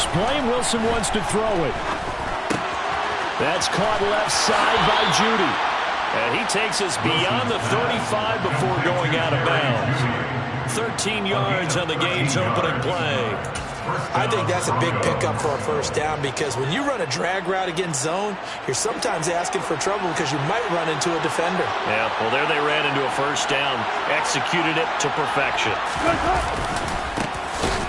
this play. Wilson wants to throw it. That's caught left side by Judy. And he takes us beyond the 35 before going out of bounds. 13 yards on the game's opening play. I think that's a big pickup for a first down because when you run a drag route against zone, you're sometimes asking for trouble because you might run into a defender. Yeah, well, there they ran into a first down. Executed it to perfection.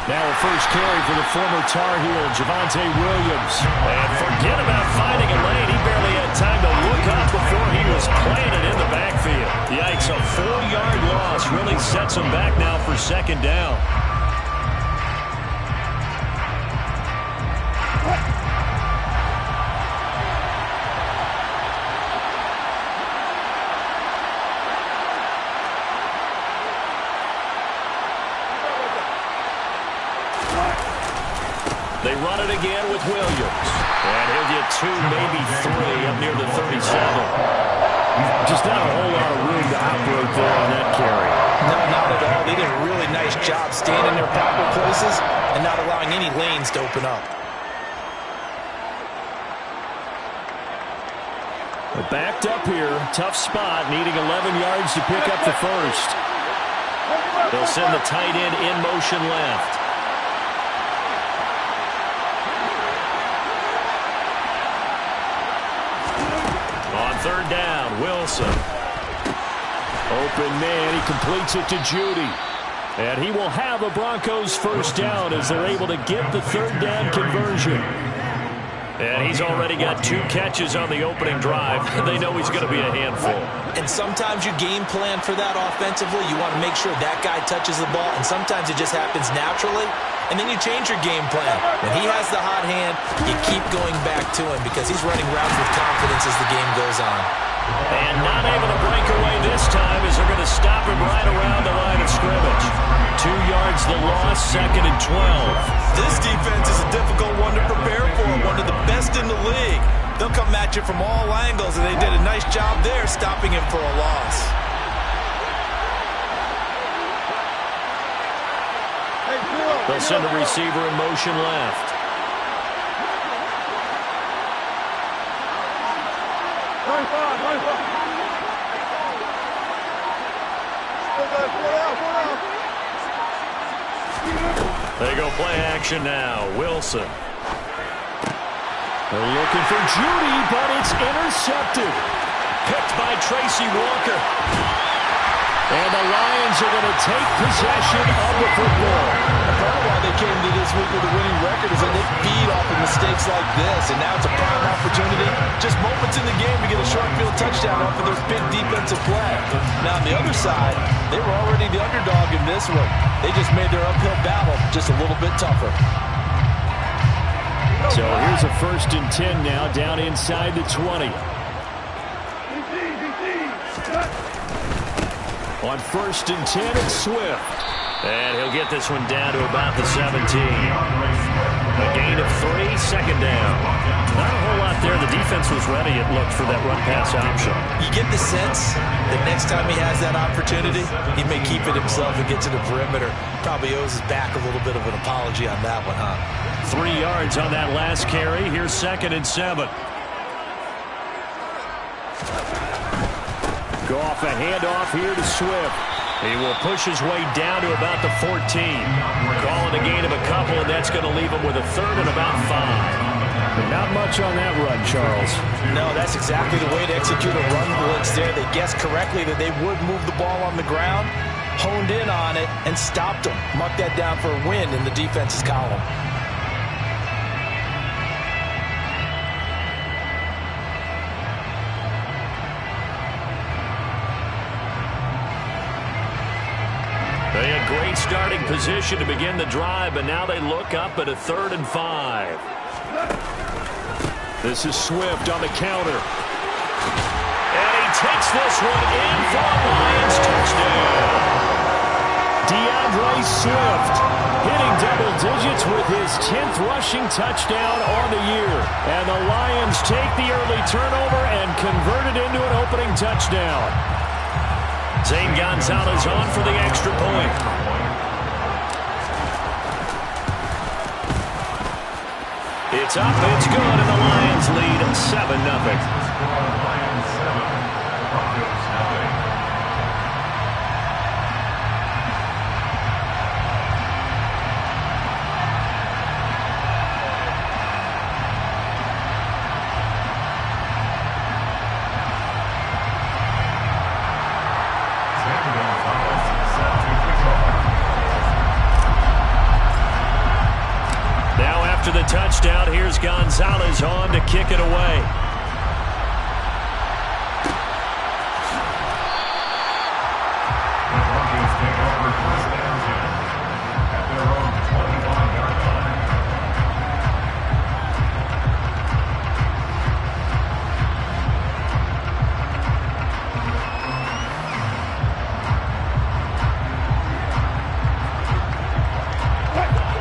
Now a first carry for the former Tar Heel, Javonte Williams. And forget about finding a lane. He barely had time to look up before he was planted in the backfield. Yikes, a 4-yard loss really sets him back now for second down. They run it again with Williams. And he'll get 2, maybe 3 up near the 37. Just not a whole lot of room to operate there on that carry. No, not at all. They did a really nice job staying in their proper places and not allowing any lanes to open up. They're backed up here. Tough spot, needing 11 yards to pick up the first. They'll send the tight end in motion left. Third down, Wilson. Open man, he completes it to Judy. And he will have a Broncos first down as they're able to get the third down conversion. And he's already got 2 catches on the opening drive. They know he's going to be a handful. And sometimes you game plan for that offensively. You want to make sure that guy touches the ball, and sometimes it just happens naturally. And then you change your game plan. When he has the hot hand, you keep going back to him because he's running routes with confidence as the game goes on. And not able to break away this time as they're going to stop him right around the line of scrimmage. 2 yards the loss, 2nd and 12. This defense is a difficult one to prepare for, one of the best in the league. They'll come at you from all angles, and they did a nice job there stopping him for a loss. They'll send a receiver in motion left. They go play action now. Wilson. They're looking for Judy, but it's intercepted. Picked by Tracy Walker. And the Lions are going to take possession of the football. Part of why they came to this week with a winning record is that they feed off of mistakes like this, and now it's a prime opportunity. Just moments in the game to get a short field touchdown off of their big defensive play. Now on the other side, they were already the underdog in this one. They just made their uphill battle just a little bit tougher. So here's a 1st and 10 now, down inside the 20. On 1st and 10, it's Swift. And he'll get this one down to about the 17. A gain of 3, 2nd down. Not a whole lot there. The defense was ready, it looked, for that run-pass option. You get the sense that next time he has that opportunity, he may keep it himself and get to the perimeter. Probably owes his back a little bit of an apology on that one, huh? 3 yards on that last carry. Here's 2nd and 7. Go off a handoff here to Swift. He will push his way down to about the 14. Calling a gain of a couple, and that's going to leave him with a 3rd and about 5. But not much on that run, Charles. No, that's exactly the way to execute a run blitz there. They guessed correctly that they would move the ball on the ground, honed in on it, and stopped them. Mark that down for a win in the defense's column. They had great starting position to begin the drive, but now they look up at a 3rd and 5. This is Swift on the counter. And he takes this one in for a Lions touchdown. DeAndre Swift hitting double digits with his 10th rushing touchdown on the year. And the Lions take the early turnover and convert it into an opening touchdown. Zane Gonzalez on for the extra point. It's up, it's good, and the Lions lead 7-0. After the touchdown, here's Gonzalez on to kick it away.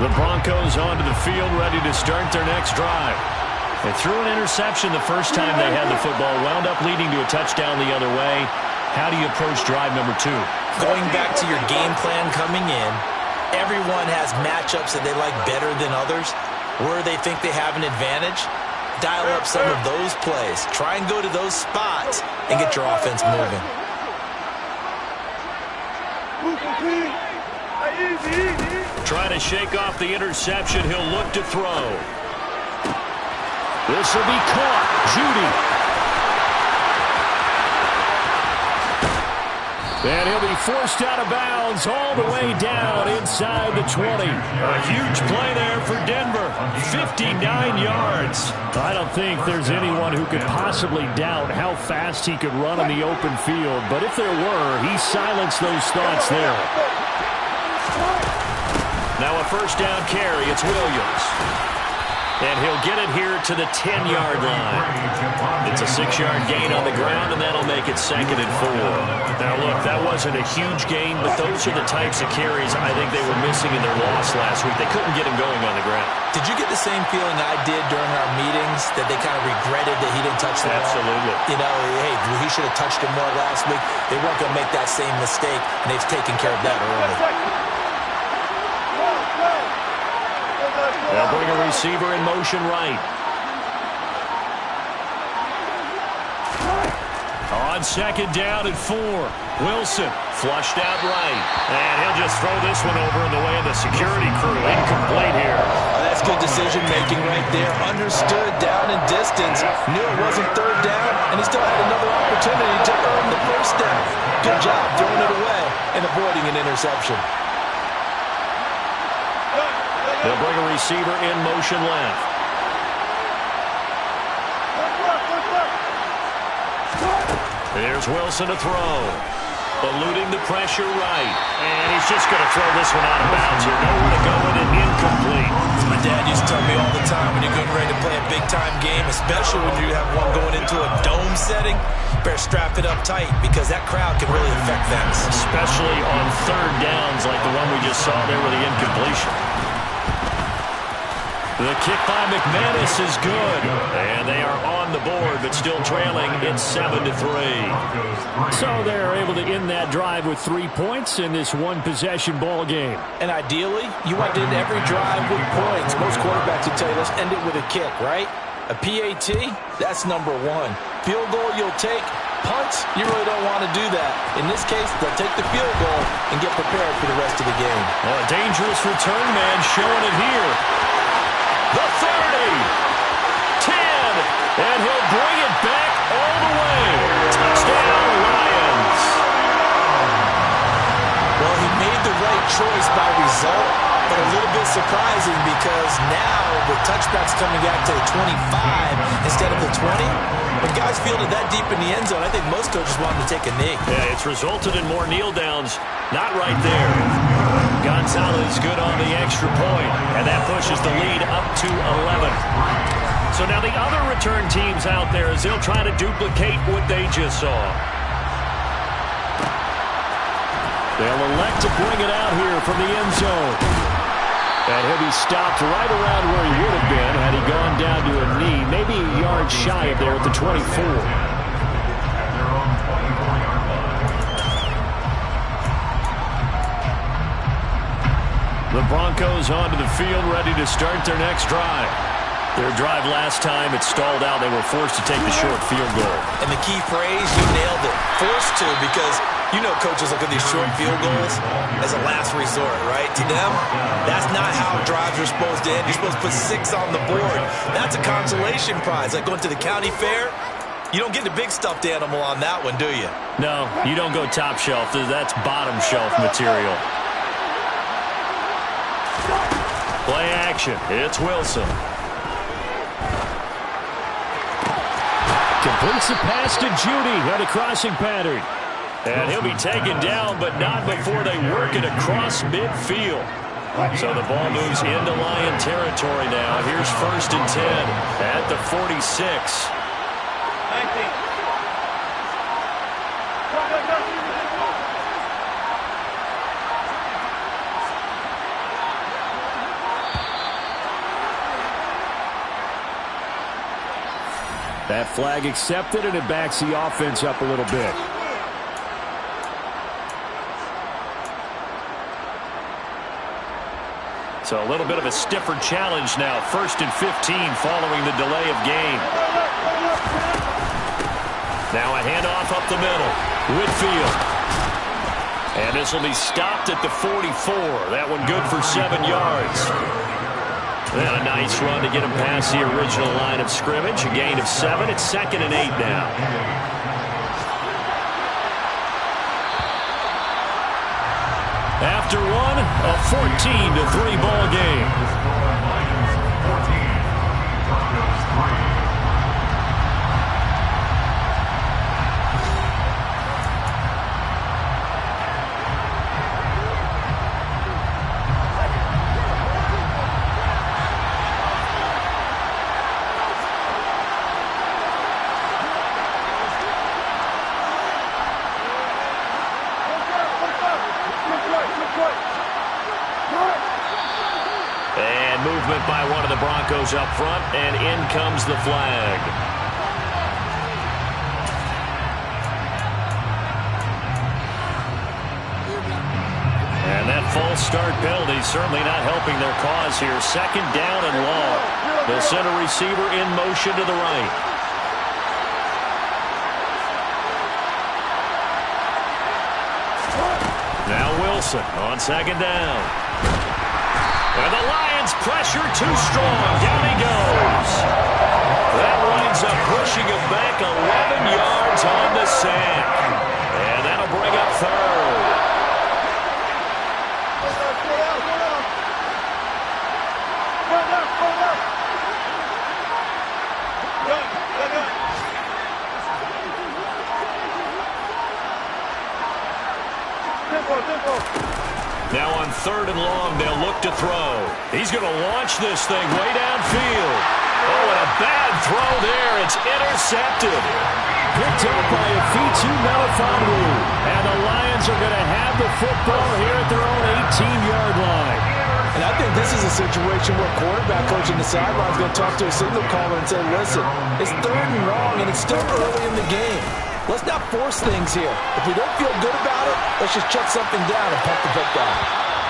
The Broncos onto the field, ready to start their next drive. They threw an interception the first time they had the football, wound up leading to a touchdown the other way. How do you approach drive number 2? Going back to your game plan coming in, everyone has matchups that they like better than others. Where they think they have an advantage, dial up some of those plays. Try and go to those spots and get your offense moving. Trying to shake off the interception. He'll look to throw. This will be caught. Judy. And he'll be forced out of bounds all the way down inside the 20. A huge play there for Denver. 59 yards. I don't think there's anyone who could possibly doubt how fast he could run in the open field. But if there were, he silenced those thoughts there. Now a first down carry. It's Williams. And he'll get it here to the 10-yard line. It's a 6-yard gain on the ground, and that'll make it 2nd and 4. Now, look, that wasn't a huge gain, but those are the types of carries I think they were missing in their loss last week. They couldn't get him going on the ground. Did you get the same feeling I did during our meetings, that they kind of regretted that he didn't touch the ball? Absolutely. You know, hey, he should have touched him more last week. They weren't going to make that same mistake, and they've taken care of that early. They'll bring a receiver in motion right. On 2nd down and 4. Wilson flushed out right. And he'll just throw this one over in the way of the security crew. Incomplete here. That's good decision-making right there. Understood down and distance. Knew it wasn't 3rd down, and he still had another opportunity to earn the 1st down. Good job throwing it away and avoiding an interception. They'll bring a receiver in motion left. There's Wilson to throw. Eluding the pressure right. And he's just going to throw this one out of bounds here. Nowhere to go with it. Incomplete. My dad used to tell me all the time, when you're getting ready to play a big-time game, especially when you have one going into a dome setting, better strap it up tight because that crowd can really affect things. Especially on 3rd downs like the one we just saw there with the incompletion. The kick by McManus is good. And they are on the board, but still trailing. It's 7-3. So they're able to end that drive with 3 points in this one-possession ball game. And ideally, you want to end every drive with points. Most quarterbacks will tell you, let's end it with a kick, right? A PAT, that's number 1. Field goal you'll take. Punts, you really don't want to do that. In this case, they'll take the field goal and get prepared for the rest of the game. Well, a dangerous return man showing it here. The 30, 10, and he'll bring it back all the way. Touchdown, Lions. Well, he made the right choice by result, but a little bit surprising because now with touchbacks coming back to the 25 instead of the 20, when guys fielded that deep in the end zone, I think most coaches want them to take a knee. Yeah, it's resulted in more kneel downs. Not right there. Gonzalez good on the extra point, and that pushes the lead up to 11. So now the other return teams out there, as they'll try to duplicate what they just saw. They'll elect to bring it out here from the end zone. And he'll be stopped right around where he would have been had he gone down to a knee, maybe a yard shy of there at the 24. The Broncos onto the field, ready to start their next drive. Their drive last time, it stalled out. They were forced to take the short field goal. And the key phrase, you nailed it. Forced to, because you know coaches look at these short field goals as a last resort, right? To them, that's not how drives are supposed to end. You're supposed to put 6 on the board. That's a consolation prize. Like going to the county fair, you don't get the big stuffed animal on that one, do you? No, you don't go top shelf. That's bottom shelf material. Play action. It's Wilson. Completes the pass to Judy on a crossing pattern. And he'll be taken down, but not before they work it across midfield. So the ball moves into Lion territory now. Here's 1st and 10 at the 46. That flag accepted, and it backs the offense up a little bit. So a little bit of a stiffer challenge now. 1st and 15 following the delay of game. Now a handoff up the middle. Whitfield. And this will be stopped at the 44. That one good for 7 yards. And a nice run to get him past the original line of scrimmage. A gain of 7. It's 2nd and 8 now. After one, a 14-3 ball game. And movement by one of the Broncos up front, and in comes the flag. And that false start penalty certainly not helping their cause here. 2nd down and long. They'll send a receiver in motion to the right. Now Wilson on 2nd down. And the Lions pressure too strong. Down he goes. That winds up pushing him back 11 yards on the sack. And that'll bring up 3rd. Now on 3rd and long, they'll look to throw. He's going to launch this thing way downfield. Oh, and a bad throw there. It's intercepted. Picked up by a Fitu Melifonwu. And the Lions are going to have the football here at their own 18-yard line. And I think this is a situation where quarterback coach in the sideline is going to talk to a signal caller and say, listen, it's 3rd and long, and it's still early in the game. Let's not force things here. If we don't feel good about it, let's just check something down and pump the football.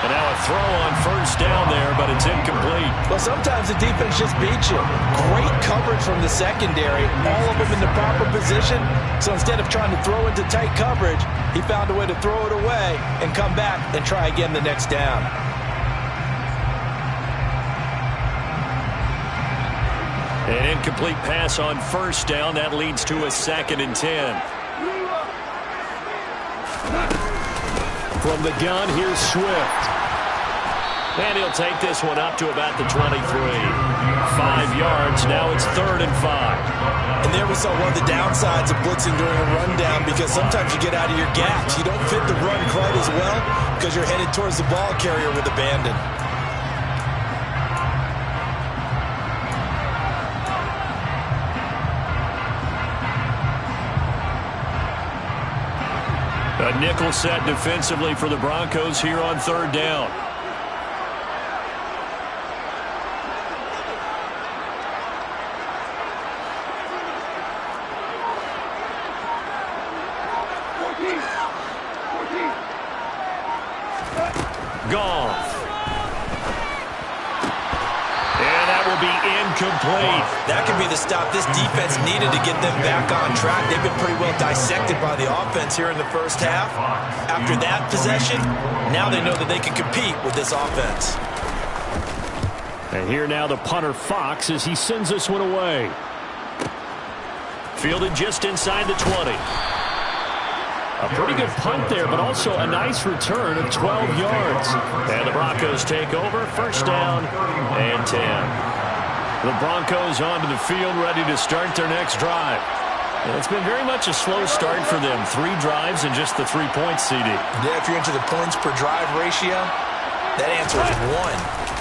And now a throw on 1st down there, but it's incomplete. Well, sometimes the defense just beats you. Great coverage from the secondary, all of them in the proper position. So instead of trying to throw into tight coverage, he found a way to throw it away and come back and try again the next down. An incomplete pass on 1st down. That leads to a 2nd and 10. From the gun, here's Swift. And he'll take this one up to about the 23. 5 yards. Now it's 3rd and 5. And there we saw one of the downsides of blitzing during a rundown, because sometimes you get out of your gaps. You don't fit the run quite as well because you're headed towards the ball carrier with abandon. A nickel set defensively for the Broncos here on 3rd down. Gone. And that will be incomplete. That could be the stop this defense needed to get them back on track. They've been pretty well dissected by the offense here in the first half. After that possession, now they know that they can compete with this offense. And here now the punter Fox as he sends this one away. Fielded just inside the 20. A pretty good punt there, but also a nice return of 12 yards. And the Broncos take over, first down and 10. The Broncos onto the field, ready to start their next drive. And it's been very much a slow start for them. 3 drives and just the 3 points, CD. Yeah, if you're into the points per drive ratio, that answer is 1.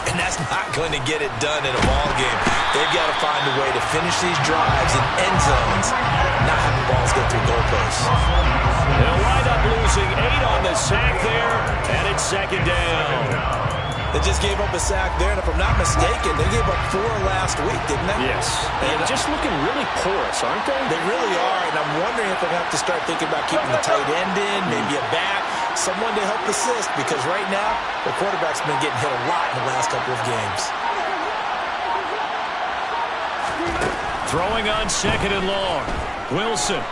And that's not going to get it done in a ball game. They've got to find a way to finish these drives in end zones, not having balls go through goalposts. They'll wind up losing 8 on the sack there, and it's second down. They just gave up a sack there, and if I'm not mistaken, they gave up 4 last week, didn't they? Yes. And just looking really porous, aren't they? They really are, and I'm wondering if they'll have to start thinking about keeping the tight end in, maybe a back, someone to help assist, because right now, the quarterback's been getting hit a lot in the last couple of games. Throwing on second and long. Wilson.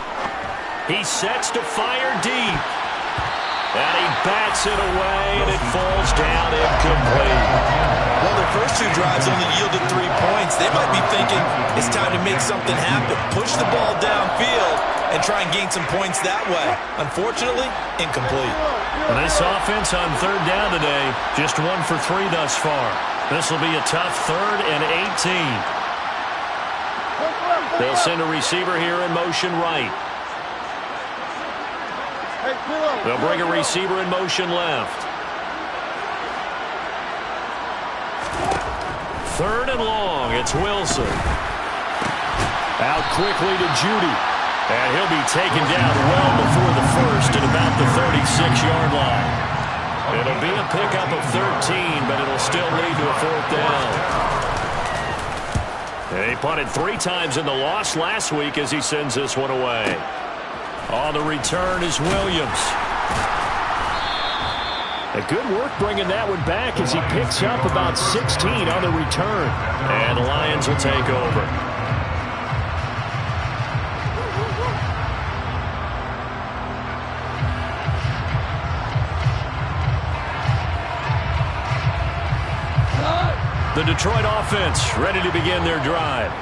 He sets to fire deep. And he bats it away, and it falls down incomplete. Well, their first 2 drives only yielded 3 points. They might be thinking it's time to make something happen. Push the ball downfield and try and gain some points that way. Unfortunately, incomplete. This offense on third down today, just 1 for 3 thus far. This will be a tough 3rd and 18. They'll send a receiver here in motion right. They'll bring a receiver in motion left. 3rd and long. It's Wilson. Out quickly to Judy. And he'll be taken down well before the first at about the 36-yard line. It'll be a pickup of 13, but it'll still lead to a 4th down. They punted 3 times in the loss last week as he sends this one away. On the return is Williams. A good work bringing that one back as he picks up about 16 on the return. And the Lions will take over. The Detroit offense ready to begin their drive.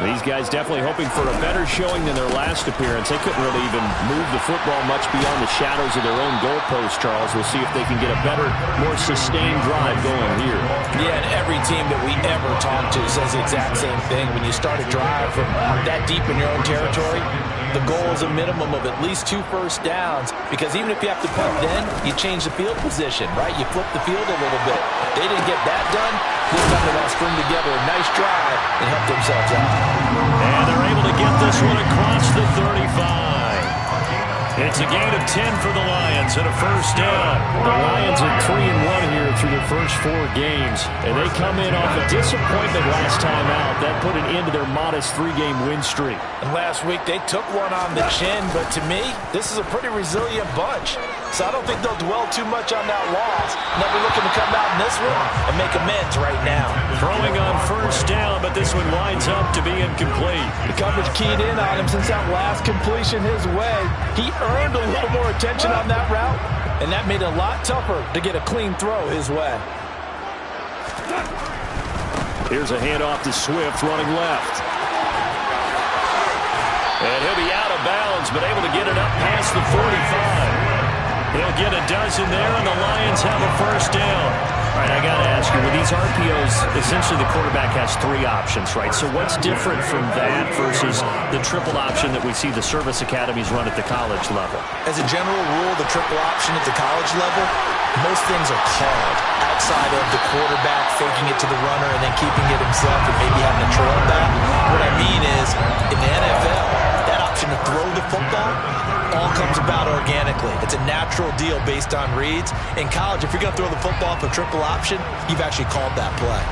These guys definitely hoping for a better showing than their last appearance. They couldn't really even move the football much beyond the shadows of their own goalpost, Charles. We'll see if they can get a better, more sustained drive going here. Yeah, and every team that we ever talk to says the exact same thing. When you start a drive from that deep in your own territory, the goal is a minimum of at least 2 first downs, because even if you have to punt then, you change the field position, right? You flip the field a little bit. They didn't get that done. This time they want to string together a nice drive and help themselves out. And they're able to get this one across the 35. It's a gain of 10 for the Lions and a first down. The Lions are 3-1 here through their first 4 games, and they come in off a disappointment last time out. That put an end to their modest 3-game win streak. And last week they took one on the chin, but to me, this is a pretty resilient bunch. So I don't think they'll dwell too much on that loss. And they'll be looking to come out in this one and make amends right now. Throwing on first down, but this one winds up to be incomplete. The coverage keyed in on him since that last completion his way. He earned a little more attention on that route, and that made it a lot tougher to get a clean throw his way. Here's a handoff to Swift running left. And he'll be out of bounds, but able to get it up past the 45. He'll get a dozen there, and the Lions have a first down. All right, I got to ask you, with these RPOs, essentially the quarterback has 3 options, right? So what's different from that versus the triple option that we see the service academies run at the college level? As a general rule, the triple option at the college level, most things are called outside of the quarterback faking it to the runner and then keeping it himself and maybe having a trail back. What I mean is, in the NFL, that option to throw the football all comes about organically. It's a natural deal based on reads. In college, if you're going to throw the football for triple option, you've actually called that play.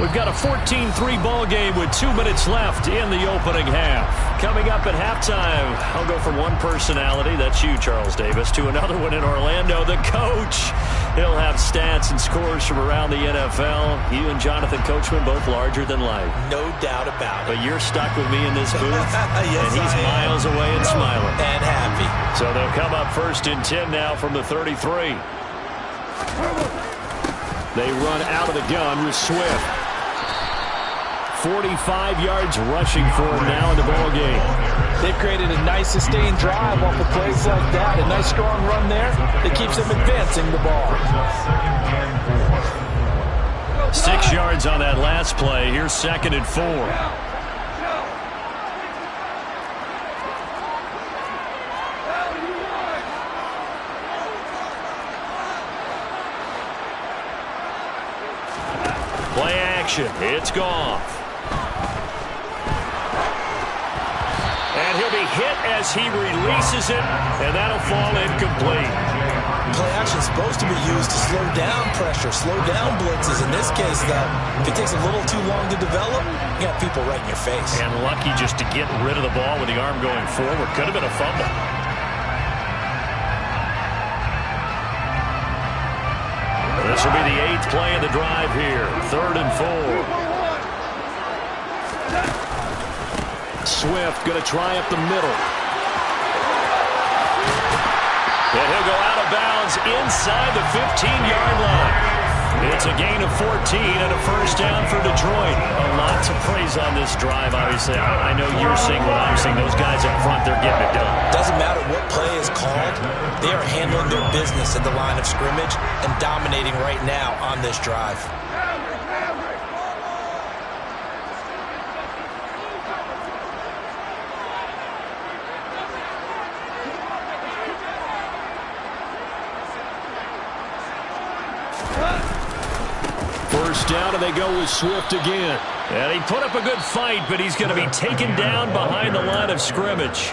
We've got a 14-3 ball game with 2 minutes left in the opening half. Coming up at halftime, I'll go from one personality, that's you, Charles Davis, to another one in Orlando, the coach. He'll have stats and scores from around the NFL. You and Jonathan Coachman both larger than life. No doubt about it. But you're stuck with me in this booth, yes, and he's miles away and smiling. And happy. So they'll come up 1st and 10 now from the 33. They run out of the gun with Swift. 45 yards rushing for him now in the ball game. They've created a nice sustained drive off of plays like that. A nice strong run there that keeps them advancing the ball. 6 yards on that last play. Here's 2nd and 4. Play action. It's Goff. And he'll be hit as he releases it, and that'll fall incomplete. Play action's supposed to be used to slow down pressure, slow down blitzes. In this case, though, if it takes a little too long to develop, you got people right in your face. And lucky just to get rid of the ball with the arm going forward. Could have been a fumble. This will be the 8th play of the drive here. 3rd and 4. Swift going to try up the middle. And he'll go out of bounds inside the 15-yard line. It's a gain of 14 and a 1st down for Detroit. A lot to praise on this drive, obviously. I know you're seeing what I'm seeing. Those guys up front, they're getting it done. Doesn't matter what play is called. They are handling their business at the line of scrimmage and dominating right now on this drive. Down and they go with Swift again. And he put up a good fight, but he's going to be taken down behind the line of scrimmage.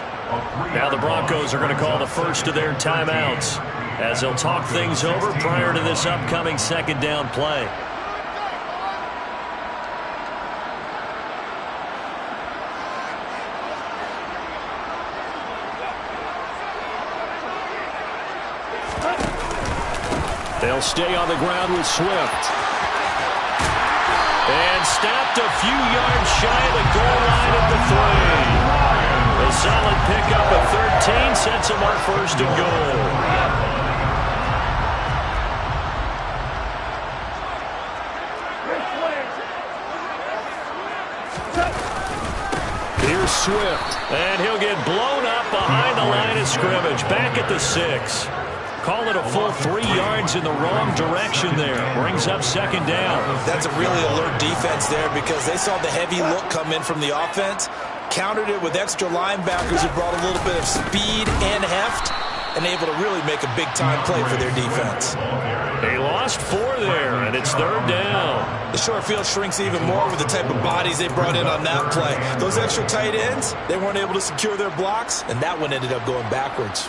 Now the Broncos are going to call the first of their timeouts as they'll talk things over prior to this upcoming 2nd down play. They'll stay on the ground with Swift. And stopped a few yards shy of the goal line at the 3. A solid pickup of 13 sets him up 1st and goal. Here's Swift. And he'll get blown up behind the line of scrimmage. Back at the 6. Call it a full 3 yards in the wrong direction there. Brings up 2nd down. That's a really alert defense there because they saw the heavy look come in from the offense, countered it with extra linebackers who brought a little bit of speed and heft, and able to really make a big-time play for their defense. They lost 4 there, and it's 3rd down. The short field shrinks even more with the type of bodies they brought in on that play. Those extra tight ends, they weren't able to secure their blocks, and that one ended up going backwards.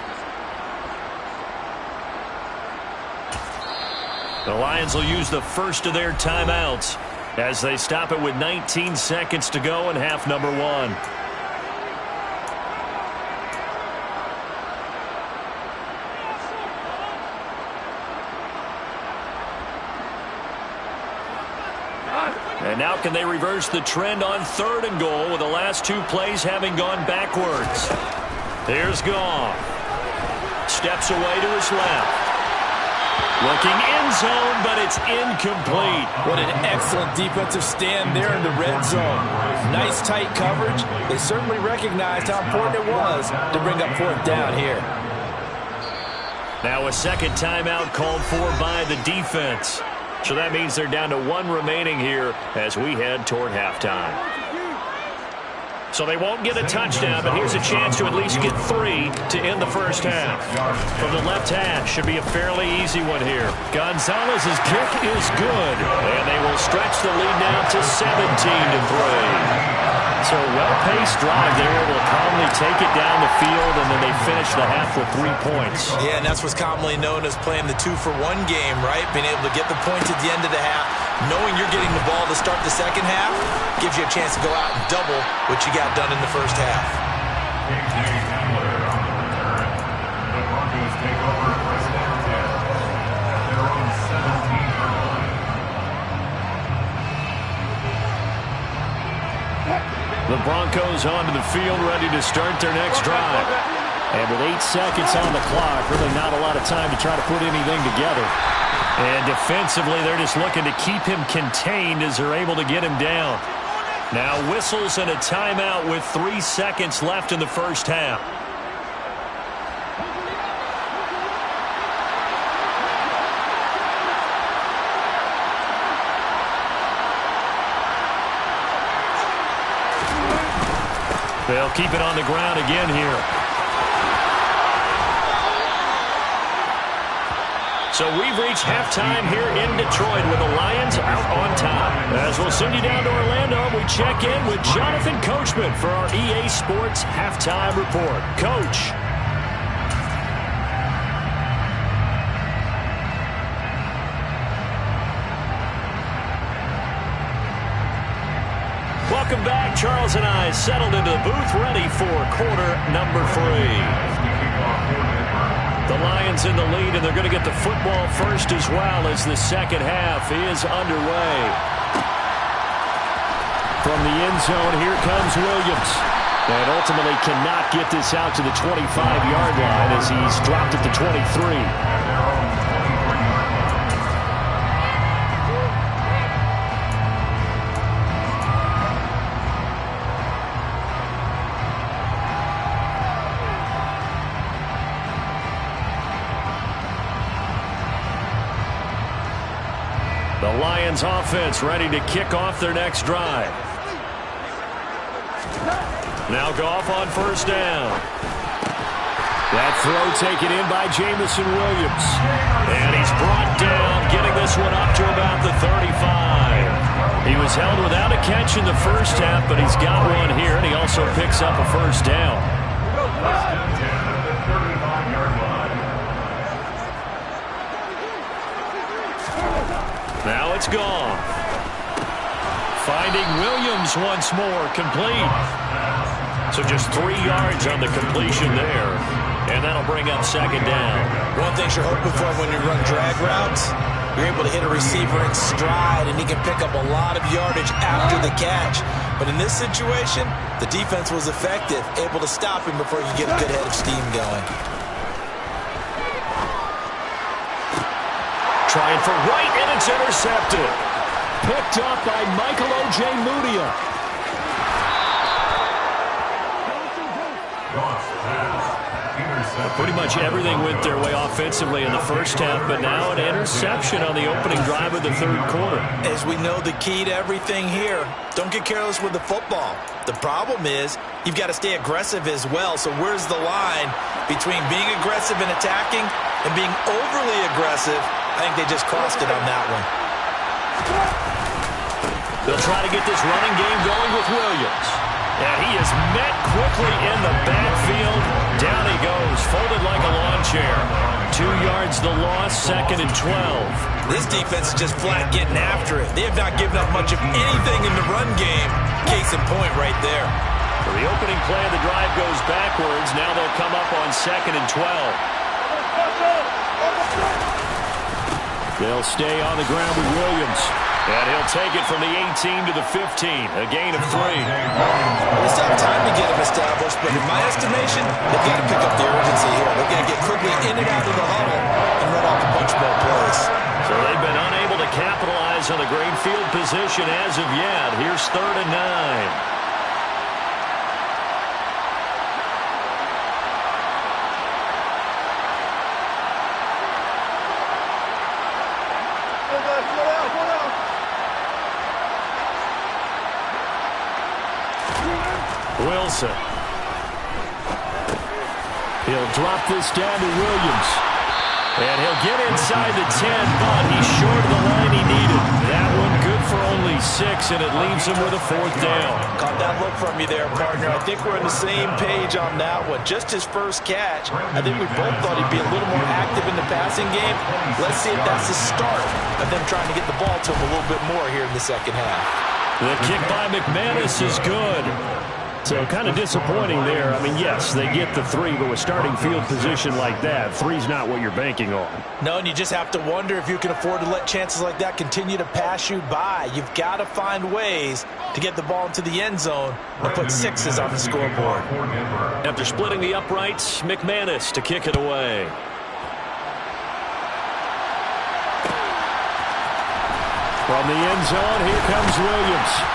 The Lions will use the first of their timeouts as they stop it with 19 seconds to go in half number 1. And now can they reverse the trend on 3rd and goal with the last 2 plays having gone backwards? Here's Goff. Steps away to his left. Looking end zone, but it's incomplete. What an excellent defensive stand there in the red zone. Nice tight coverage. They certainly recognized how important it was to bring up 4th down here. Now a 2nd timeout called for by the defense. So that means they're down to 1 remaining here as we head toward halftime. So they won't get a touchdown, but here's a chance to at least get 3 to end the first half. From the left hash, should be a fairly easy one here. Gonzalez's kick is good, and they will stretch the lead now to 17-3. So well-paced drive. They were able to calmly take it down the field, and then they finish the half with 3 points. Yeah, and that's what's commonly known as playing the 2-for-1 game, right? Being able to get the points at the end of the half, Knowing you're getting the ball to start the second half gives you a chance to go out and double what you got done in the first half. The Broncos take over first down 10 at their own 17-yard line. The Broncos onto the field, ready to start their next drive. And with 8 seconds on the clock, really not a lot of time to try to put anything together. And defensively, they're just looking to keep him contained as they're able to get him down. Now whistles and a timeout with 3 seconds left in the first half. They'll keep it on the ground again here. So we've reached halftime here in Detroit with the Lions out on top. As we'll send you down to Orlando, we check in with Jonathan Coachman for our EA Sports Halftime Report. Coach. Welcome back. Charles and I settled into the booth ready for quarter number 3. The Lions in the lead, and they're going to get the football first as well as the second half is underway. From the end zone, here comes Williams. And ultimately cannot get this out to the 25-yard line as he's dropped at the 23. The Lions offense ready to kick off their next drive. Now Goff on first down. That throw taken in by Jamison Williams. And he's brought down, getting this one up to about the 35. He was held without a catch in the first half, but he's got one here, and he also picks up a first down. Now it's gone. Finding Williams once more, complete. So just 3 yards on the completion there. And that'll bring up second down. One thing you're hoping for when you run drag routes, you're able to hit a receiver in stride, and he can pick up a lot of yardage after the catch. But in this situation, the defense was effective, able to stop him before you get a good head of steam going. Trying for right, and it's intercepted. Picked up by Michael O.J. Mudia. Pretty much everything went their way offensively in the first half, but now an interception on the opening drive of the third quarter. As we know, the key to everything here, don't get careless with the football. The problem is you've got to stay aggressive as well. So where's the line between being aggressive and attacking and being overly aggressive? I think they just crossed it on that one. They'll try to get this running game going with Williams. And he is met quickly in the backfield. Down he goes, folded like a lawn chair. 2 yards the loss, 2nd and 12. This defense is just flat getting after it. They have not given up much of anything in the run game. Case in point right there. So the opening play of the drive goes backwards. Now they'll come up on 2nd and 12. They'll stay on the ground with Williams. And he'll take it from the 18 to the 15, a gain of 3. It's not time to get him established, but in my estimation, they've got to pick up the urgency here. They've got to get quickly in and out of the huddle and run off a bunch more plays. So they've been unable to capitalize on the great field position as of yet. Here's 3rd and 9. Wilson. He'll drop this down to Williams. And he'll get inside the 10, but he's short of the line he needed. That one good for only 6, sacks, and it leaves him with a 4th down. Caught that look from you there, partner. I think we're on the same page on that one. Just his first catch. I think we both thought he'd be a little more active in the passing game. Let's see if that's the start of them trying to get the ball to him a little bit more here in the second half. The kick by McManus is good. So kind of disappointing there. I mean, yes, they get the 3, but with starting field position like that, 3's not what you're banking on. No, and you just have to wonder if you can afford to let chances like that continue to pass you by. You've got to find ways to get the ball into the end zone and put 6s on the scoreboard. After splitting the uprights, McManus to kick it away. From the end zone, here comes Williams.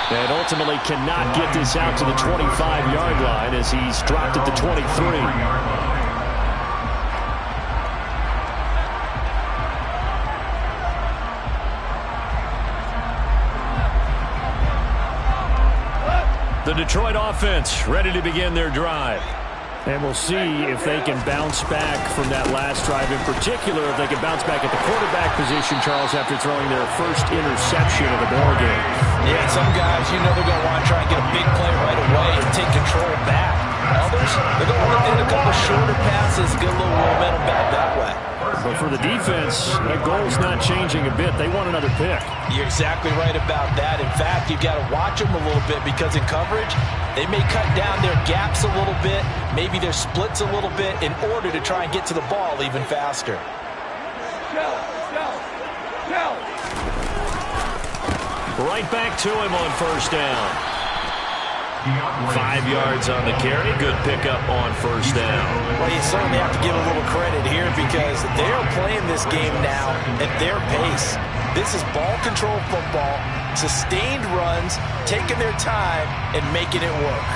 And ultimately cannot get this out to the 25-yard line as he's dropped at the 23. The Detroit offense ready to begin their drive. And we'll see if they can bounce back from that last drive. In particular, if they can bounce back at the quarterback position, Charles, after throwing their first interception of the ball game. Yeah, some guys, you know they're going to want to try and get a big play right away and take control back. Others, they're going to want to get a couple shorter passes and get a little momentum back that way. But for the defense, that goal's not changing a bit. They want another pick. You're exactly right about that. In fact, you've got to watch them a little bit because in coverage, they may cut down their gaps a little bit, maybe their splits a little bit in order to try and get to the ball even faster. Right back to him on 1st down. 5 yards on the carry. Good pickup on 1st down. Well, you certainly have to give a little credit here because they're playing this game now at their pace. This is ball control football, sustained runs, taking their time, and making it work.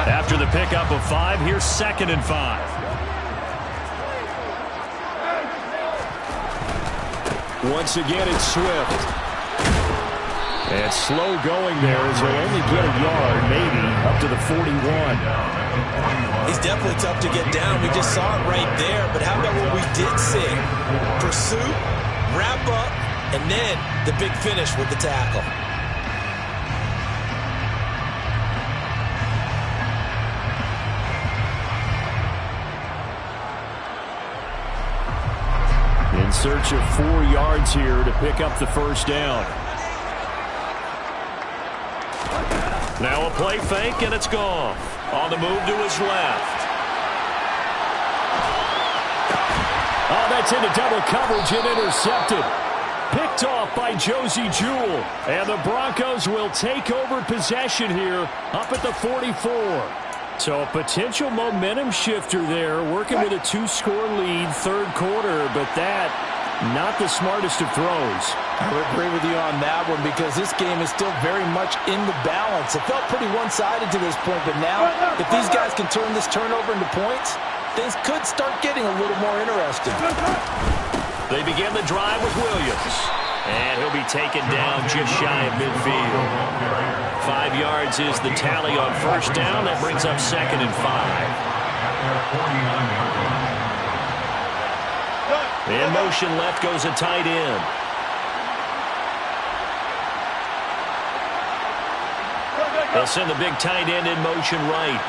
After the pickup of 5, here's 2nd and 5. Once again, it's Swift. And slow going there as he'll only get a yard, maybe, up to the 41. He's definitely tough to get down. We just saw it right there. But how about what we did see? Pursuit, wrap up, and then the big finish with the tackle. In search of 4 yards here to pick up the 1st down. Now a play fake, and it's gone. On the move to his left. Oh, that's into double coverage and intercepted. Picked off by Josie Jewell. And the Broncos will take over possession here up at the 44. So a potential momentum shifter there, working with a 2-score lead, 3rd quarter, but that, not the smartest of throws. I would agree with you on that one because this game is still very much in the balance. It felt pretty one-sided to this point, but now, if these guys can turn this turnover into points, things could start getting a little more interesting. They begin the drive with Williams. And he'll be taken down just shy of midfield. 5 yards is the tally on 1st down. That brings up 2nd and 5. In motion left goes a tight end. They'll send the big tight end in motion right.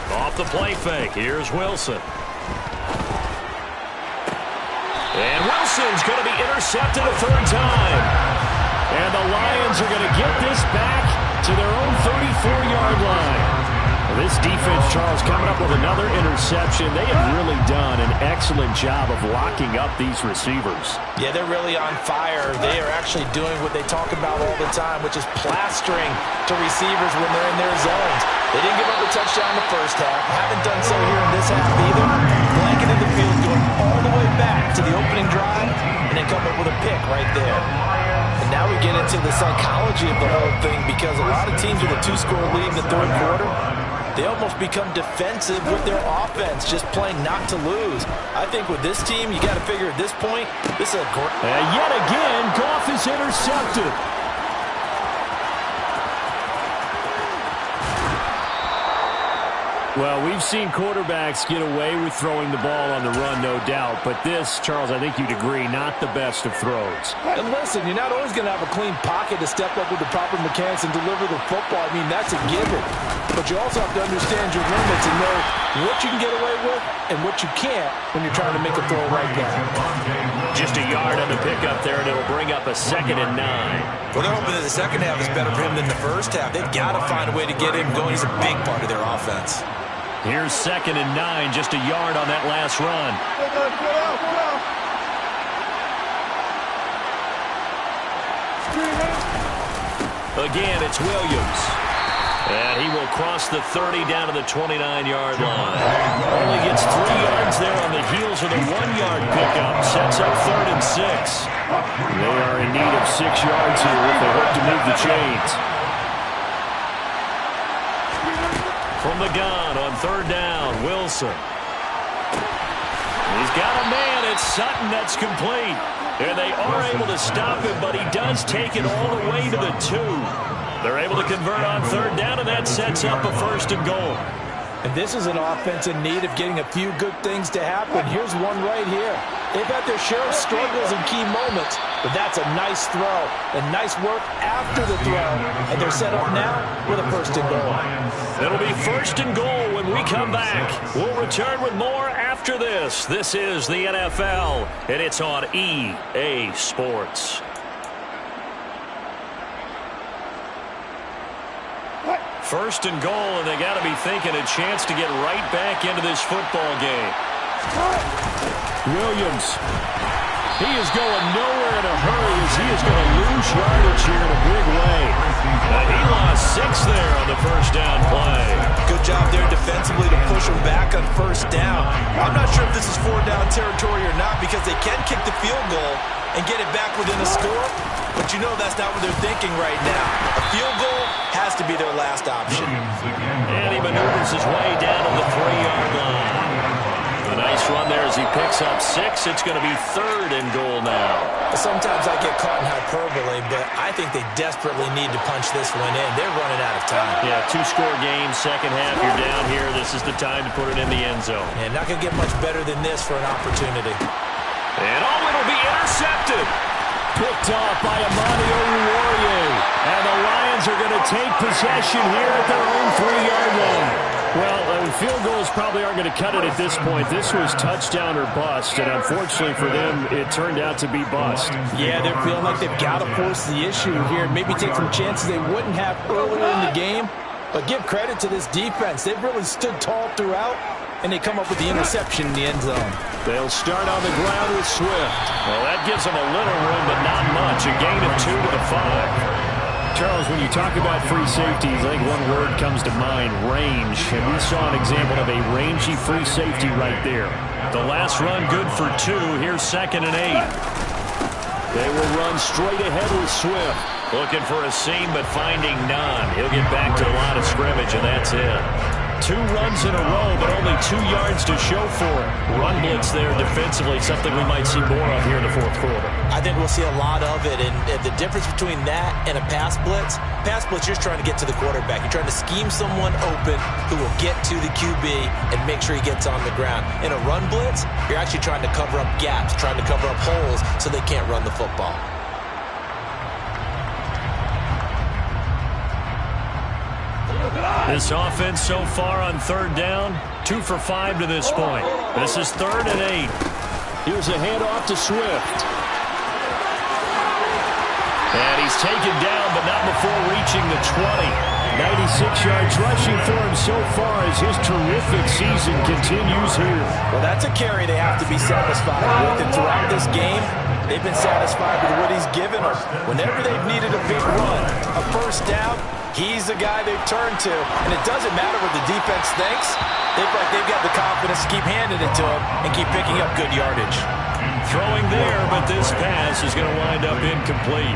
Off the play fake, here's Wilson. And Wilson's going to be intercepted a 3rd time. And the Lions are going to get this back to their own 34-yard line. This defense, Charles, coming up with another interception. They have really done an excellent job of locking up these receivers. Yeah, they're really on fire. They are actually doing what they talk about all the time, which is plastering to receivers when they're in their zones. They didn't give up a touchdown in the 1st half. Haven't done so here in this half either. Blanketing the field, going all the way back to the opening drive, and then come up with a pick right there. And now we get into the psychology of the whole thing because a lot of teams with a 2-score lead in the 3rd quarter, they almost become defensive with their offense, just playing not to lose. I think with this team, you got to figure at this point, this is a great... And yet again, Goff is intercepted. Well, we've seen quarterbacks get away with throwing the ball on the run, no doubt. But this, Charles, I think you'd agree, not the best of throws. And listen, you're not always going to have a clean pocket to step up with the proper mechanics and deliver the football. I mean, that's a given. But you also have to understand your limits and know what you can get away with and what you can't when you're trying to make a throw like that. Just a yard on the pickup there, and it'll bring up a 2nd and 9. Well, they're hoping that the second half is better for him than the first half. They've got to find a way to get him going. He's a big part of their offense. Here's 2nd and 9, just a yard on that last run. Again, it's Williams. And he will cross the 30 down to the 29-yard line. Only gets 3 yards there on the heels of the 1-yard pickup. Sets up 3rd and 6. They are in need of 6 yards here if they hope to move the chains. From the gun on 3rd down, Wilson. He's got a man. It's Sutton that's complete. And they are able to stop him, but he does take it all the way to the 2. They're able to convert on 3rd down, and that sets up a 1st and goal. And this is an offense in need of getting a few good things to happen. Here's one right here. They've had their share of struggles in key moments, but that's a nice throw and nice work after the throw. And they're set up now with a 1st and goal. It'll be 1st and goal when we come back. We'll return with more after this. This is the NFL, and it's on EA Sports. First and goal, and they got to be thinking a chance to get right back into this football game. Williams. He is going nowhere in a hurry as he is going to lose yardage here in a big way. He lost 6 there on the 1st down play. Good job there defensively to push him back on 1st down. I'm not sure if this is 4-down territory or not because they can kick the field goal and get it back within a score, but you know that's not what they're thinking right now. A field goal has to be their last option. And he maneuvers his way down to the 3-yard line. A nice run there as he picks up 6. It's going to be 3rd and goal now. Sometimes I get caught in hyperbole, but I think they desperately need to punch this one in. They're running out of time. Yeah, 2-score game, second half, you're down here. This is the time to put it in the end zone. And not going to get much better than this for an opportunity. And it'll be intercepted. Picked off by Amani Oruwariye. And the Lions are going to take possession here at their own 3-yard line. Well, field goals probably aren't going to cut it at this point. This was touchdown or bust, and unfortunately for them, it turned out to be bust. Yeah, they're feeling like they've got to force the issue here. Maybe take some chances they wouldn't have earlier in the game. But give credit to this defense. They've really stood tall throughout, and they come up with the interception in the end zone. They'll start on the ground with Swift. Well, that gives them a little room, but not much. A gain of 2 to the 5. Charles, when you talk about free safeties, I think one word comes to mind, range. And we saw an example of a rangy free safety right there. The last run good for 2. Here's 2nd and 8. They will run straight ahead with Swift. Looking for a seam, but finding none. He'll get back to the line of scrimmage, and that's it. 2 runs in a row, but only 2 yards to show for it. Run blitz there defensively, something we might see more of here in the 4th quarter. I think we'll see a lot of it, and the difference between that and a pass blitz, you're just trying to get to the quarterback. You're trying to scheme someone open who will get to the QB and make sure he gets on the ground. In a run blitz, you're actually trying to cover up gaps, trying to cover up holes so they can't run the football. This offense so far on 3rd down, 2 for 5 to this point. This is 3rd and 8. Here's a handoff to Swift. And he's taken down, but not before reaching the 20. 96 yards rushing for him so far as his terrific season continues here. Well, that's a carry they have to be satisfied with. And throughout this game, they've been satisfied with what he's given them. Whenever they've needed a big run, a 1st down, he's the guy they've turned to. And it doesn't matter what the defense thinks. They feel like they've got the confidence to keep handing it to him and keep picking up good yardage. Throwing there, but this pass is going to wind up incomplete.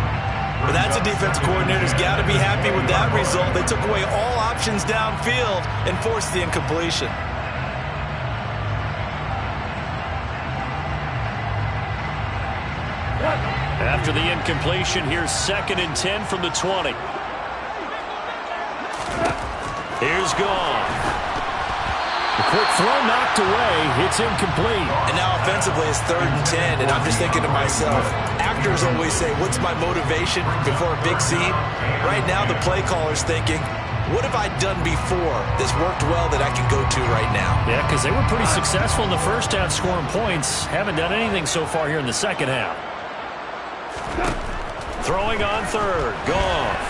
But that's a defensive coordinator's got to be happy with that result. They took away all options downfield and forced the incompletion. After the incompletion, here's 2nd and 10 from the 20. Here's Goff. The quick throw knocked away. It's incomplete. And now offensively it's 3rd and 10, and I'm just thinking to myself, actors always say, what's my motivation before a big scene? Right now the play caller's thinking, what have I done before that's worked well that I can go to right now? Yeah, because they were pretty successful in the first half scoring points. Haven't done anything so far here in the second half. Throwing on 3rd. Goff.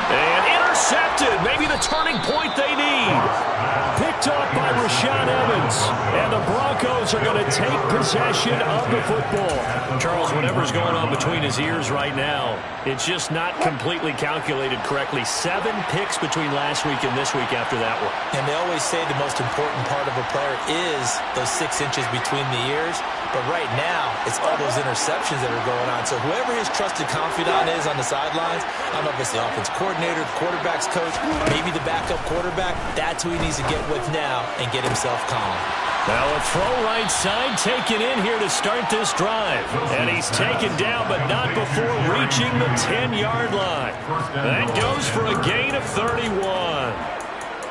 And intercepted. Maybe the turning point they need. Picked up by Rashaan Evans. And the Broncos are going to take possession of the football. Charles, whatever's going on between his ears right now, it's just not completely calculated correctly. 7 picks between last week and this week after that one. And they always say the most important part of a player is those 6 inches between the ears. But right now, it's all those interceptions that are going on. So whoever his trusted confidant is on the sidelines, I don't know if it's the offense coordinator, the quarterback's coach, maybe the backup quarterback, that's who he needs to get with now and get himself calm. Now a throw right side taken in here to start this drive. And he's taken down, but not before reaching the 10-yard line. That goes for a gain of 31.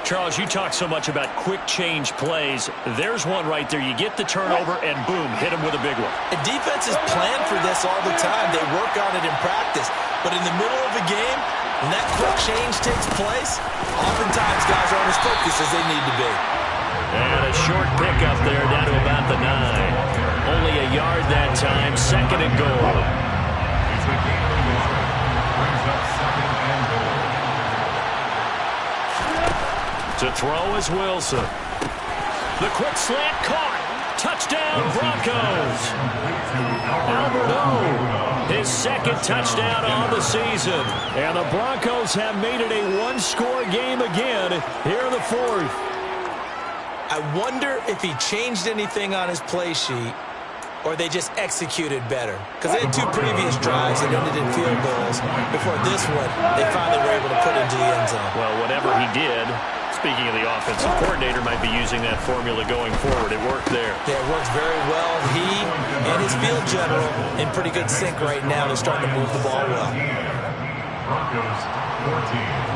Charles, you talk so much about quick change plays. There's one right there. You get the turnover, and boom, hit him with a big one. And defenses plan for this all the time. They work on it in practice. But in the middle of a game, when that quick change takes place, oftentimes guys aren't as focused as they need to be. And a short pickup there down to about the 9. Only a yard that time, 2nd and goal. It's a gain of a yard. Brings up 2nd and goal. To throw is Wilson. The quick slant caught. Touchdown, Broncos. Alberto, his 2nd touchdown on the season. And the Broncos have made it a one-score game again here in the 4th. I wonder if he changed anything on his play sheet or they just executed better. Because they had 2 previous drives that ended in field goals. Before this one, they finally were able to put into the end zone. Well, whatever he did, speaking of the offensive coordinator, might be using that formula going forward. It worked there. Yeah, it works very well. He and his field general in pretty good sync right now. They're starting to move the ball well. Broncos 14.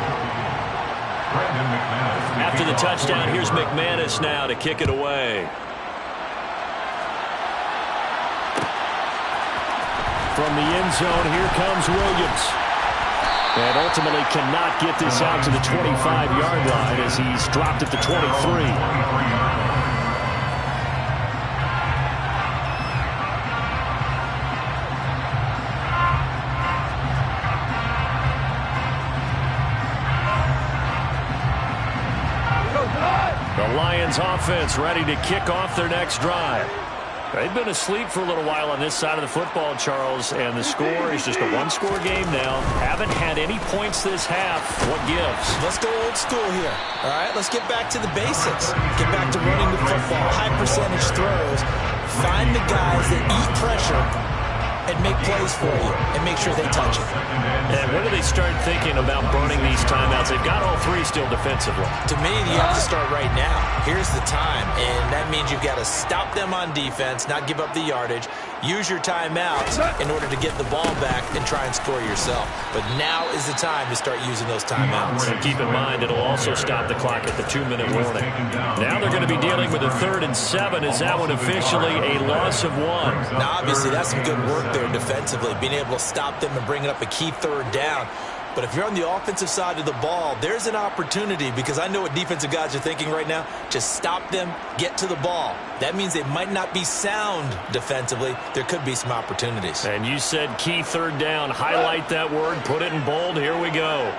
After the touchdown, here's McManus now to kick it away. From the end zone, here comes Williams. And ultimately cannot get this out to the 25-yard line as he's dropped at the 23. The Lions offense ready to kick off their next drive. They've been asleep for a little while on this side of the football, Charles, and the score is just a one-score game now. Haven't had any points this half. What gives? Let's go old school here. All right, let's get back to the basics. Get back to running the football, high percentage throws. Find the guys that eat pressure and make plays for you and make sure they touch it. And when do they start thinking about burning these timeouts? They've got all 3 still defensively. To me, you have to start right now. Here's the time, and that means you've got to stop them on defense, not give up the yardage, use your timeouts in order to get the ball back and try and score yourself. But now is the time to start using those timeouts. And keep in mind, it'll also stop the clock at the 2-minute warning. Now they're going to be dealing with a 3rd and 7. Is that one officially a loss of 1? Now, obviously, that's some good work there defensively, being able to stop them and bring up a key 3rd down. But if you're on the offensive side of the ball, there's an opportunity, because I know what defensive guys are thinking right now. Just stop them, get to the ball. That means they might not be sound defensively. There could be some opportunities. And you said key 3rd down. Highlight that word, put it in bold. Here we go.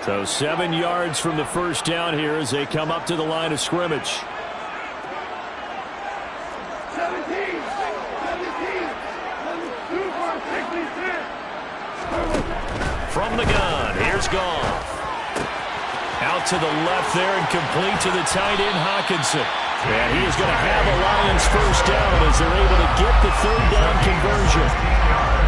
So 7 yards from the first down here as they come up to the line of scrimmage. 17. From the gun, here's Goff. Out to the left there and complete to the tight end, Hockenson. And he is going to have a Lions first down as they're able to get the third down conversion.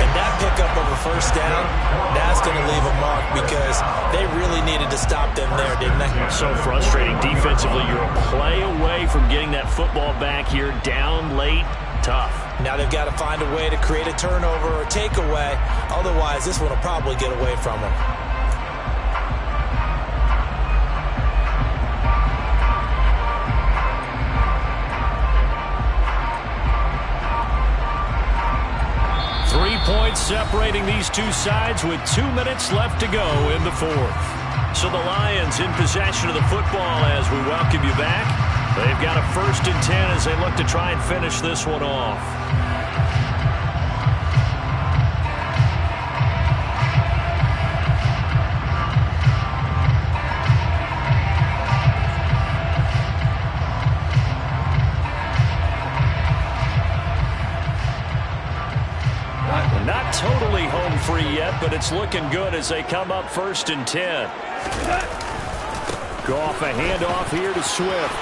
And that pickup of a first down, that's going to leave a mark because they really needed to stop them there, didn't they? So frustrating defensively. You're a play away from getting that football back here, down late, tough. Now they've got to find a way to create a turnover or takeaway. Otherwise, this one will probably get away from them. Points separating these two sides with 2 minutes left to go in the fourth. So the Lions in possession of the football as we welcome you back. They've got a 1st and 10 as they look to try and finish this one off. Not totally home free yet, but it's looking good as they come up 1st and 10. Goff, a handoff here to Swift.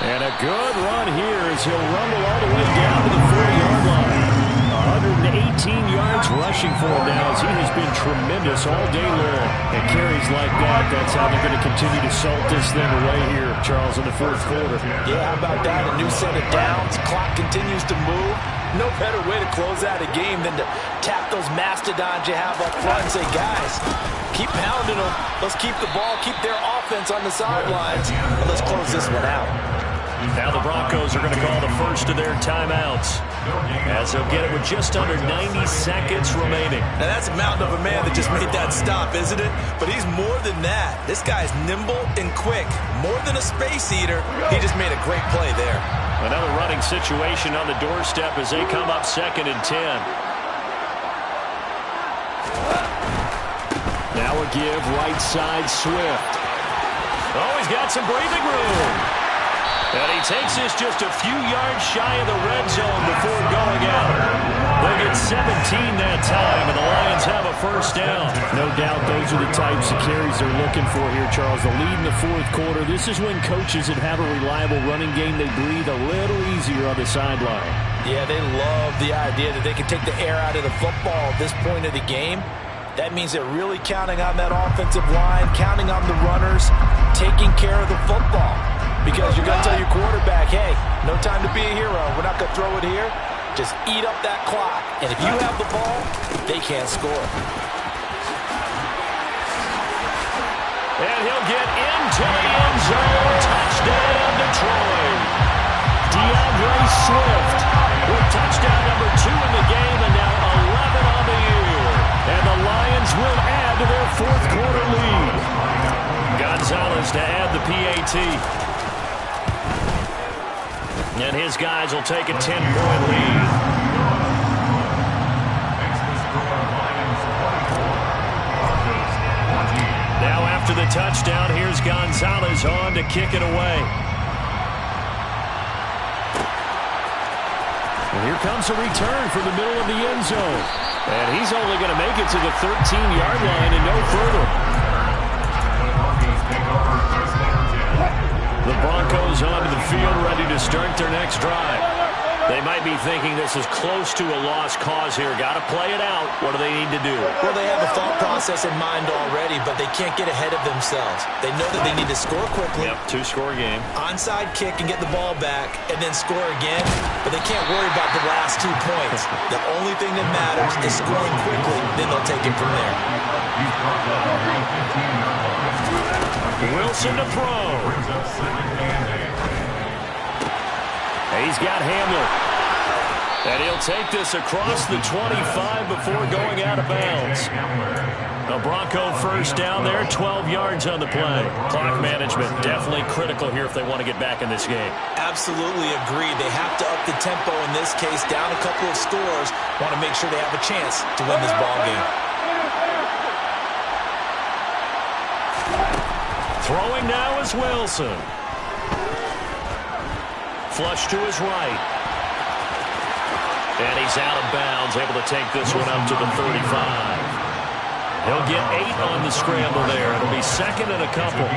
And a good run here as he'll rumble all the way down to the 40-yard line. 118 yards rushing for him now as he has been tremendous all day long. And carries like that, that's how they're going to continue to salt this thing away here, Charles, in the fourth quarter. Yeah, how about that? A new set of downs. Clock continues to move. No better way to close out a game than to tap those mastodons you have up front and say, guys, keep pounding them. Let's keep the ball, keep their offense on the sidelines, and let's close this one out. Now the Broncos are going to call the first of their timeouts as they'll get it with just under 90 seconds remaining. Now that's a mountain of a man that just made that stop, isn't it? But he's more than that. This guy's nimble and quick. More than a space eater. He just made a great play there. Another running situation on the doorstep as they come up 2nd and 10. Now a give right side Swift. Oh, he's got some breathing room. And he takes this just a few yards shy of the red zone before going out. They'll get 17 that time, and the Lions have a first down. No doubt those are the types of carries they're looking for here, Charles. The lead in the fourth quarter. This is when coaches that have a reliable running game, they breathe a little easier on the sideline. Yeah, they love the idea that they can take the air out of the football at this point of the game. That means they're really counting on that offensive line, counting on the runners, taking care of the football. Because you're going to tell your quarterback, hey, no time to be a hero. We're not going to throw it here. Just eat up that clock. And if you have the ball, they can't score. And he'll get into the end zone. Touchdown, Detroit. DeAndre Swift with touchdown number 2 in the game and now 11 on the year. And the Lions will add to their fourth quarter lead. Gonzalez to add the PAT. And his guys will take a 10-point lead. Now after the touchdown, here's Gonzalez on to kick it away. And here comes a return from the middle of the end zone. And he's only going to make it to the 13-yard line and no further. The Broncos onto the field, ready to start their next drive. They might be thinking this is close to a lost cause here. Got to play it out. What do they need to do? Well, they have a thought process in mind already, but they can't get ahead of themselves. They know that they need to score quickly. Yep, 2-score game. Onside kick and get the ball back, and then score again. But they can't worry about the last 2 points. The only thing that matters is scoring quickly. Then they'll take it from there. Wilson to throw. He's got Hamler. And he'll take this across the 25 before going out of bounds. The Bronco first down there, 12 yards on the play. Clock management definitely critical here if they want to get back in this game. Absolutely agreed. They have to up the tempo in this case, down a couple of scores. Want to make sure they have a chance to win this ball game. Throwing now is Wilson. Flush to his right. And he's out of bounds, able to take this one up to the 35. He'll get 8 on the scramble there. It'll be second and a couple.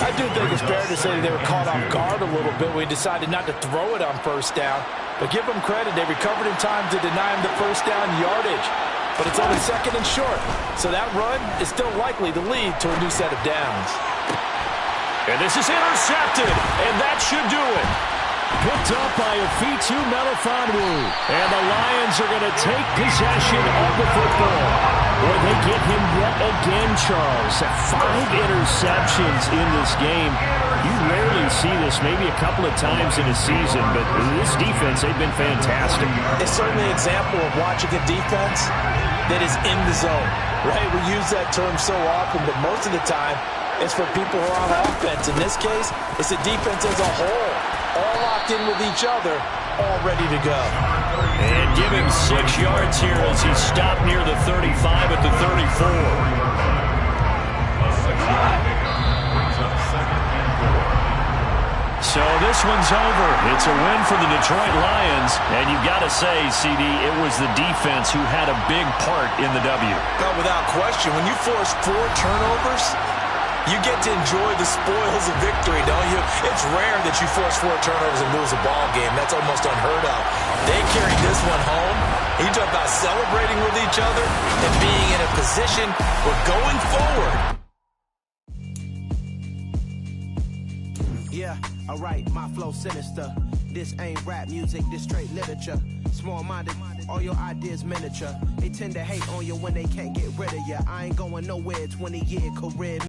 I do think it's fair to say they were caught off guard a little bit when he decided not to throw it on first down. But give them credit. They recovered in time to deny him the first down yardage. But it's only second and short. So that run is still likely to lead to a new set of downs. And this is intercepted. And that should do it. Picked up by Afitu Melifonwu. And the Lions are going to take possession of the football. Boy, they get him yet again, Charles. 5 interceptions in this game. You rarely see this, maybe a couple of times in a season, but this defense, they've been fantastic. It's certainly an example of watching a defense that is in the zone, right? We use that term so often, but most of the time, it's for people who are on offense. In this case, it's a defense as a whole, all locked in with each other, all ready to go. And give him 6 yards here as he stopped near the 35 at the 34. So this one's over. It's a win for the Detroit Lions. And you've got to say, CD, it was the defense who had a big part in the W. No, without question. When you force 4 turnovers, you get to enjoy the spoils of victory, don't you? It's rare that you force 4 turnovers and lose a ball game. That's almost unheard of. They carried this one home. You talk about celebrating with each other and being in a position where going forward. Yeah, alright, my flow sinister. This ain't rap music, this straight literature. Small-minded, all your ideas miniature. They tend to hate on you when they can't get rid of you. I ain't going nowhere, 20-year career.